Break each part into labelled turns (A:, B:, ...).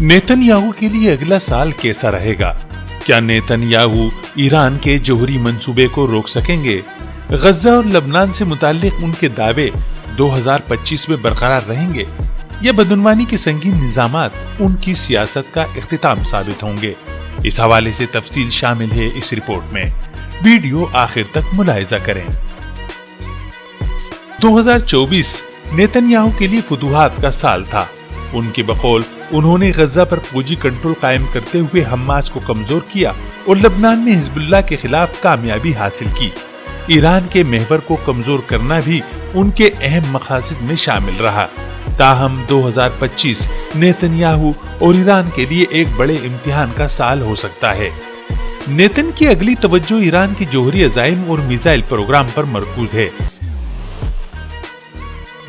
A: Netanyahu के लिए अगला साल कैसा रहेगा? क्या नेतन्याहू ईरान के जौहरी मंसूबे को रोक सकेंगे? गजा और लबनान से मुताल्लिक उनके दावे 2025 में बरकरार रहेंगे या बदउनवानी के संगीन निजामात उनकी सियासत का इख्तिताम साबित होंगे? इस हवाले से तफसील शामिल है इस रिपोर्ट में। वीडियो आखिर तक मुलाहिजा करें। 2024 नेतन्याहू के लिए फुतूहात का साल था। उनके बकौल उन्होंने गजा पर फौजी कंट्रोल कायम करते हुए हमास को कमजोर किया और लबनान में हिजबुल्लाह के खिलाफ कामयाबी हासिल की। ईरान के महवर को कमजोर करना भी उनके अहम मकासद में शामिल रहा। ताहम 2025 नेतन्याहू और ईरान के लिए एक बड़े इम्तिहान का साल हो सकता है। नेतन की अगली तवज्जो ईरान की जौहरी अज़ाइम और मिसाइल प्रोग्राम पर मरकूज है।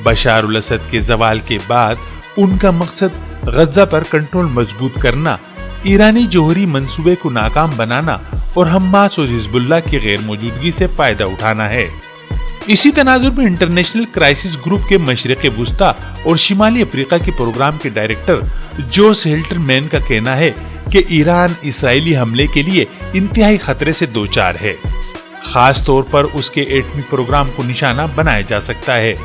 A: बशार उल असद के जवाल के बाद उनका मकसद गजा पर कंट्रोल मजबूत करना, ईरानी जौहरी मंसूबे को नाकाम बनाना और हमास और हिजबुल्लाह की गैर मौजूदगी से फायदा उठाना है। इसी तनाजुर में इंटरनेशनल क्राइसिस ग्रुप के मशरिक़ वुस्ता और शिमाली अफ्रीका के प्रोग्राम के डायरेक्टर जोस हिल्टरमैन का कहना है कि ईरान इसराइली हमले के लिए इंतहाई खतरे से दो चार है। खास तौर पर उसके एटमी प्रोग्राम को निशाना बनाया जा सकता है।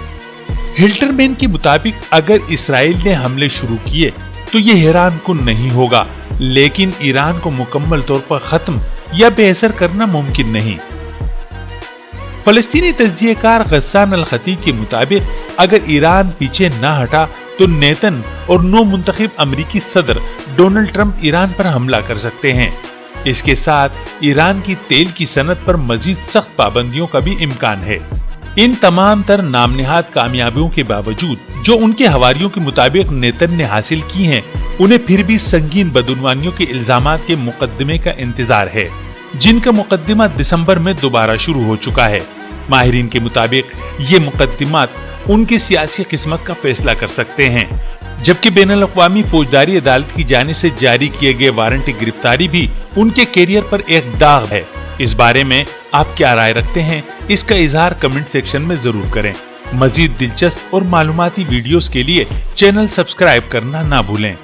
A: हिल्टरमैन के मुताबिक अगर इसराइल ने हमले शुरू किए तो ये हैरान कुन नहीं होगा, लेकिन ईरान को मुकम्मल तौर पर खत्म या बेअसर करना मुमकिन नहीं। फलस्तीनी तज्जियेकार गस्सान अल खतीब के मुताबिक अगर ईरान पीछे न हटा तो नेतन और नौ मुंतखब अमरीकी सदर डोनाल्ड ट्रंप ईरान पर हमला कर सकते हैं। इसके साथ ईरान की तेल की सनत पर मजीद सख्त पाबंदियों का भी इम्कान है। इन तमाम तर नामनिहाद कामयाबियों के बावजूद जो उनके हवारियों के मुताबिक नेतन ने हासिल की हैं, उन्हें फिर भी संगीन बदउनवानियों के इल्जामात के मुकदमे का इंतजार है, जिनका मुकदमा दिसंबर में दोबारा शुरू हो चुका है। माहिरीन के मुताबिक ये मुकदमात उनकी सियासी किस्मत का फैसला कर सकते हैं, जबकि बैनुल अक़वामी फौजदारी अदालत की जानिब से जारी किए गए वारंटी गिरफ्तारी भी उनके कैरियर पर एक दाग है। इस बारे में आप क्या राय रखते हैं? इसका इजहार कमेंट सेक्शन में जरूर करें। मजीद दिलचस्प और मालूमाती वीडियोस के लिए चैनल सब्सक्राइब करना ना भूलें।